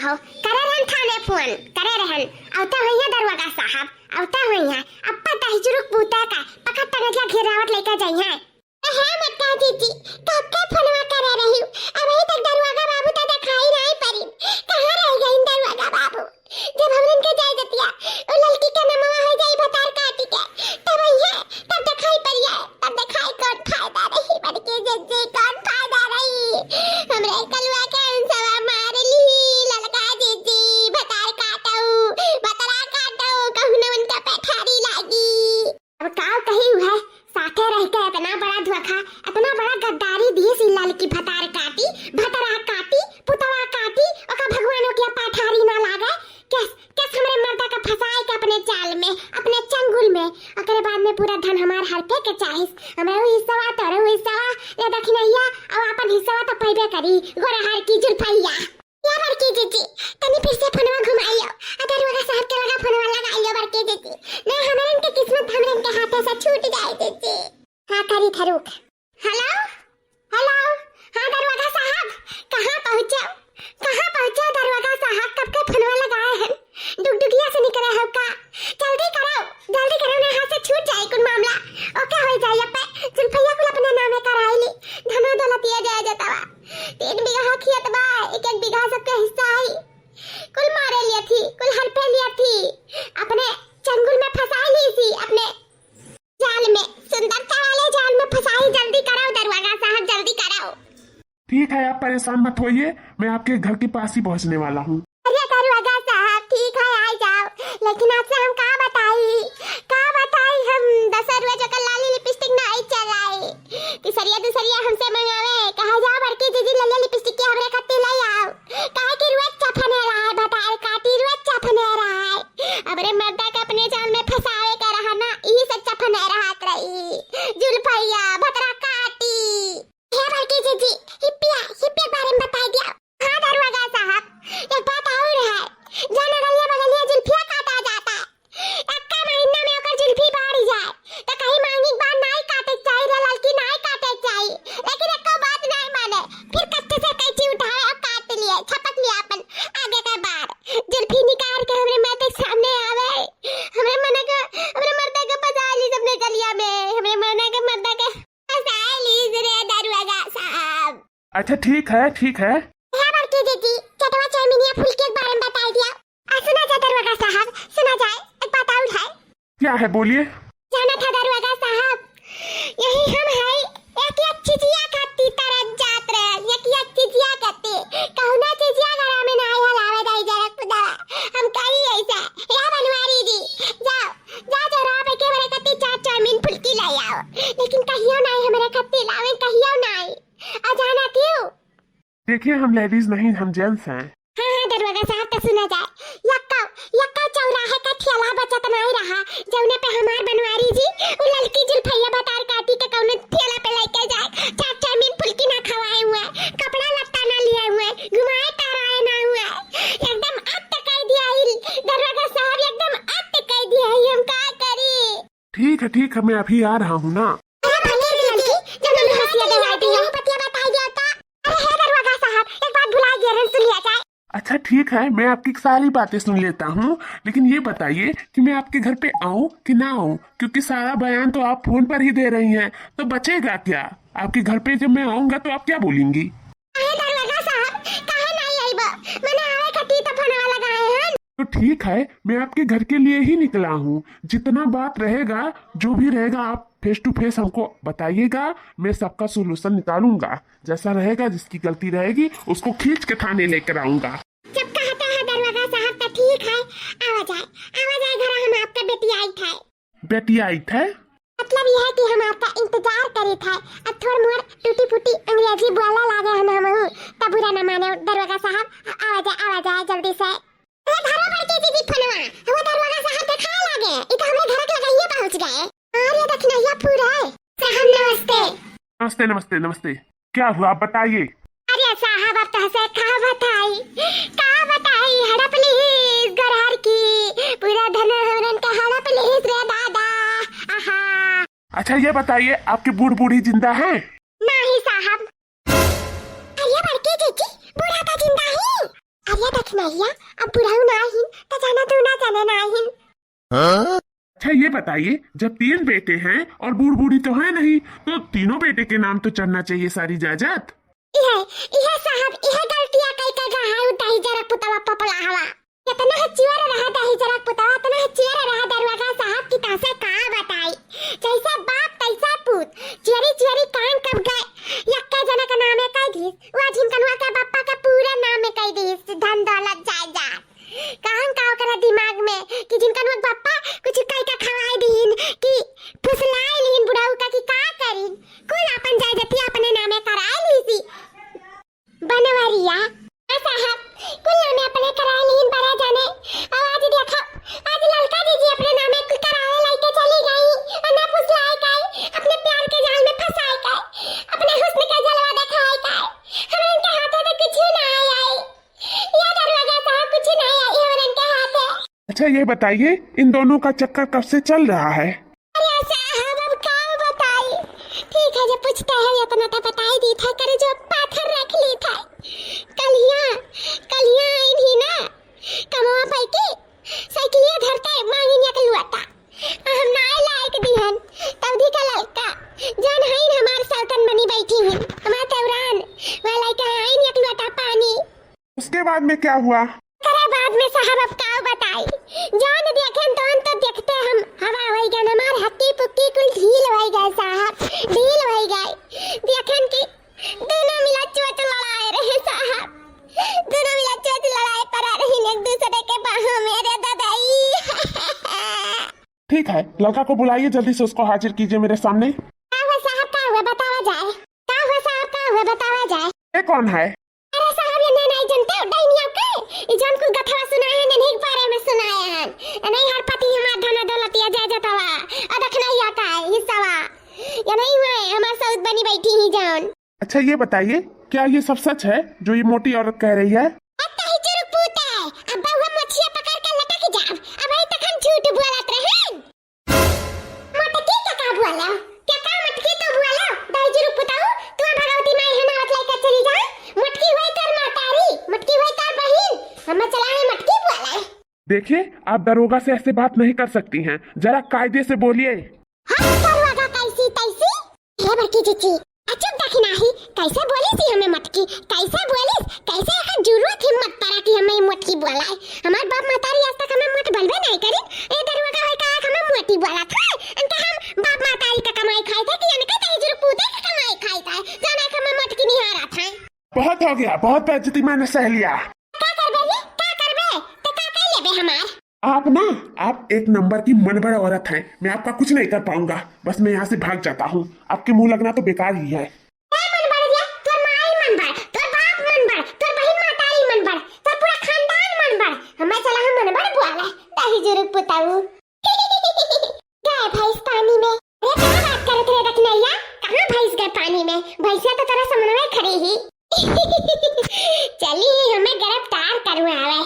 हो करे रहन थाने फोन करे रहन आवता होइया दरवाजा साहब आवता होइया अप्पा ताही जुरुक पूता का पकड़ तगजा घेरावत लेके जाइए हे मक्का जीजी कब के फोनवा करे रही अभी तक दरवाजा बाबू तो दिखाई नहीं पड़ी कहां रह गई दरवाजा बाबू जब हमन के जाय जतिया ओ लड़की के नमवा हो जाई भतार काटी के तब ये तब दिखाई पड़िया तब दिखाई कौन फायदा रही बड़के जीजी कौन फायदा रही हमरे कलवा के सवा मार ली ललका जीजी भतार काटू भतरा काटू कहू न उनका पैठारी लागी अब काव कही है साथे रह के इतना बड़ा धोखा इतना बड़ा गद्दारी दी सी ललकी भतार काटी भतरा काटी पुतवा काटी ओका भगवानों के पैठारी ना लागे कैस कैस हमरे मर्दा का फसाए के अपने चाल में अपने चंगुल में ओकरे बाद में पूरा धन हमार हड़पे के चाहिस हमरे हिस्सा तोरे हिस्सा ये दखिनैया अब अपन हिस्सा तो पैबे करी गोरा हार की जुल्फैया या बड़की जीजी तनी फिर से फोनवा घुमाइयो अगर वगा साहब के लगा फोनवा लगाइयो बड़की जीजी नहीं हमरन के किस्मत हमरन के हाथे से छूट जाए जीजी हां करी थरुक हेलो हेलो हां दरवाजा साहब कहां पहुंचे दरवाजा साहब कब के फोनवा लगाए हैं डुगडुगिया से निकले हो का जल्दी करो ना हाथ से छूट जाए कुन मामला ओके हो जाए पे जुल्फैया को अपने नामे कराईली धनो दौलतिया जाए जतावा 3 बीघा खेत बा 1-1 बीघा सबका हिस्सा है कुल मारे लिया थी कुल हड़पे लिया थी अपने चंगुल में फंसा ली थी अपने जाल में सुंदरता वाले जाल में फंसाई जल्दी कराओ दरवाजा साहब जल्दी कराओ ठीक है आप परेशान मत होइए मैं आपके घर के पास ही पहुंचने वाला हूँ अरे दरवाजा साहब ठीक है आ जाओ लेकिन आपसे हम का बताई हम 10 रुपए जो कल लाली लिपस्टिक ना आई चलाई दूसरिया हमसे मंगावे कहा जाओ बड़की दीदी लल्ले लिपस्टिक के हमरे खत्ते ले आओ काहे कि रुआ चफने रहा है बताए काटी रुआ चफने रहा है अबरे मर्दा के अपने जाल में फंसाए का रहा ना यही सब चफने रहत रही जुल्फैया भतरा काटी हे बड़की दीदी हिप्पिया बारे में बता दिया हां दरवाजा साहब एक बात और है जाने गलिया बगलिया जुल्फिया काटा जाता है एक्का महीना में ओकर जुल्फी बढ़ जाए तो कहीं मांगी बार नहीं काटे चाहिए लड़की नहीं काटे चाहिए लेकिन एको बात नहीं माने फिर कत्थे से कैची उठाए और काट लिए छपक लिया अपन आगे का बार जुल्फी निकाल के हमरे माथे सामने आवे हमरे मर्दा के बजा ली सबने गलिया में हमरे मर्दा के बजा ली रे दरवाजा साहब अच्छा ठीक है हां बड़की दीदी चटवा चायमिनिया फूल के बारे में बता दिया सुना जा दरवाजा साहब सुना जाए एक बात और है क्या है बोलिए जाना था दरवाजा साहब यही हम है एक चिजिया खाती तरह जात रहे एक चिजिया खाती कहूना चिजिया घरा में ना आया लावे दाई जरा खुदा हम कही ऐसा या बनवारी जी जा जरा पे के मेरे कत्ती चाट चाउमीन फुल्की ले आओ लेकिन कहियो नहीं हमारे कत्ती लावे कहियो नहीं आ जाना क्यों देखिए हम लेडीज नहीं हम जेंट्स हैं हां दरवाजा साहब तो सुना जाए यक्का चौराहे का ठेला बचत नहीं रहा जौने पे हमार बनवारी जी उ लड़की जुल्फैया बतार काटी के कौने ठेला पे लेके जाए चाट चाउमीन फुल्की ना खवाए हुए कपड़ा लत्ता ना लिए हुए घुमाए टहराए ना हुए एकदम अत कह दिया दरवाजा साहब एकदम अत कह दिया हम का करी ठीक है मैं अभी आ रहा हूँ ना अरे भले लड़की जब हम हंसिया दवाई दी पतिया बता दिया था अरे हे दरवाजा साहब एक बात भुला गए सुन लिया जाए अच्छा ठीक है मैं आपकी सारी बातें सुन लेता हूँ लेकिन ये बताइए कि मैं आपके घर पे आऊँ कि ना आऊँ क्योंकि सारा बयान तो आप फोन पर ही दे रही हैं तो बचेगा क्या आपके घर पे जब मैं आऊँगा तो आप क्या बोलेंगी दरवाजा साहब काहे नहीं आईबा मने आवे खती तो फोनवा लगाए हैं तो ठीक है मैं आपके घर के लिए ही निकला हूँ जितना बात रहेगा जो भी रहेगा आप फेस टू फेस हमको बताइएगा मैं सबका सोल्यूशन निकालूंगा जैसा रहेगा जिसकी गलती रहेगी उसको खींच के थाने लेकर आऊंगा जब कहता है दरवाजा साहब तो ठीक है आवाज आए घर हम आपका बेटी आई थे मतलब यह है कि हम आपका इंतजार करे थे अब थोड़ा मोर टूटी फूटी अंग्रेजी बोला लागे हम तब बुरा न माने दरवाजा साहब आवाज आए जल्दी से अरे घरों पर के दीदी फोनवा वो दरवाजा साहब दिखाए लागे ई तो हमरे घर के लगाइए पहुंच गए अरे दखनैया पूरा है साहब नमस्ते क्या हुआ आप बताइए अरे साहब अब तो से का बताई हड़प प्लीज गरहर की पूरा धन हमरन का हड़प प्लीज रे दादा आहा अच्छा ये बताइए आपकी बूढ़ी जिंदा है नहीं साहब अरे बड़के जीजी बूढ़ा का जिंदा है अरे देख नैया, अब बुढ़ाऊ ना आहिन तो जाना तू ना जाने ना आहिन। अच्छा ये बताइए, जब 3 बेटे हैं और बूढ़ बूढ़ी तो है नहीं, तो तीनों बेटे के नाम तो चढ़ना चाहिए सारी जायदाद। इहे साहब, इहे गलतियां कई कई रहा है उताही जरा पुतवा पपला हवा। कितना हचियार रहा दाही जरा पुतवा, तना हचियार रहा दरवाजा साहब की तासे का बताई। जैसा बाप तैसा पूत, चियरी चियरी कान कब गए। यक्का जना का नाम है कई दिस, वा झिनकनवा के पापा का पूरा नाम है कई दिस, धन दौलत जायदाद। कान का ओकरा दिमाग में कि जिनकनवा पापा कुछ कई का खवाई दीन कि फुसलाई लीन बुढ़ाऊ का कि का करीन, कुल अपन जायदाद अपने नामे कराई लीसी। बनवरिया साहब कुल नामे अपने कराए लीन बड़ा जाने। और आज देखो, आज ललका दीदी अपने नामे कुल कराए लेके चली गई और ना फुसलाए गई, अपने प्यार के जाल में फंसाए गई, अपने हुस्न का जलवा दिखाए गई। हम इनके हाथों में कुछ ना आई, ये दरवाजा साहब कुछ नहीं आई और इनके हाथ। अच्छा ये बताइए, इन दोनों का चक्कर कब से चल रहा है? अरे साहब अब क्या बताई। ठीक है, जब पूछते हैं इतना तो बता ही दी था, करे जो पाथर रख ली था। कलिया इन्हीं ना कमवा पैके साइकिलिया धरता है मांगिनिया के लुआता। हम ना लायक दिहन तब दी का लड़का जान है हमार सल्तन बनी बैठी है हमार तवरान वह लड़का है एक लुआता पानी। उसके बाद में क्या हुआ? करे बाद में साहब अब क्या बताई। जान देखें तो देखते हम हवा होई गए, हमार हत्ती पुक्की कुल ढील होई गए साहब, ढील होई गए। देखें कि दोनों मिला चोट लड़ाए रहे साहब, दोनों मिला चोट लड़ाई करा रही एक दूसरे के बाहों में। रे दादाई ठीक है, लड़का को बुलाइए, जल्दी से उसको हाजिर कीजिए मेरे सामने। क्या हुआ साहब, क्या हुआ बतावा जाए। क्या हुआ साहब, क्या हुआ बतावा जाए। ये कौन है? अरे साहब ये नहीं जानते डाइनिया के ई जान कुल कथवा सुनाए हैं नहीं बारे में सुनाए हैं नहीं। हर पति हमार धन दौलतिया जाय जतवा और देखना ही आता है हिस्सावा या नहीं हुआ है हमार सौद बनी बैठी ही जान। अच्छा ये बताइए, क्या ये सब सच है जो ये मोटी औरत कह रही है? अत्ता ही चुरुक पूता है, अब बहुआ मछिया पकड़ कर लटक जाओ। अब अभी तक हम झूठ बोलत रहे। मटकी का बोला क्या का मटकी तो बोला दाई चुरुक पूताऊ तू भगवती माई हनावत लेकर चली जा। मटकी होई कर मातारी, मटकी होई कर बहिन, हम चलाए मटकी बोला। देखिए, आप दरोगा से ऐसे बात नहीं कर सकती हैं, जरा कायदे से बोलिए। हम दरोगा कैसी तैसी हे बड़की चीची अचुप देखना ही कैसे बोली थी हमें मटकी, कैसे बोली, कैसे का जरूरत हिम्मत पड़ा कि हमें मटकी बोला। हमार बाप मातारी आज तक हमें मट बोलबे नहीं करी। ए दरोगा होई का हमें मोटी बोला था इनका हम बाप मातारी का कमाई खाए थे कि इनका तई जरूर पूते का कमाई खाए था जाना कि हमें मटकी नहीं आ रहा था। बहुत हो गया, बहुत बेइज्जती मैंने सह लिया। क्या करबे क्या करबे तो का कर लेबे हमार। आप एक नंबर की मनबड़ औरत हैं, मैं आपका कुछ नहीं कर पाऊंगा, बस मैं यहाँ से भाग जाता हूँ। आपके मुंह लगना तो बेकार ही है। पानी में भैंसिया तो तरह समन्वय खड़ी ही चलिए हमें गिरफ्तार करवावे।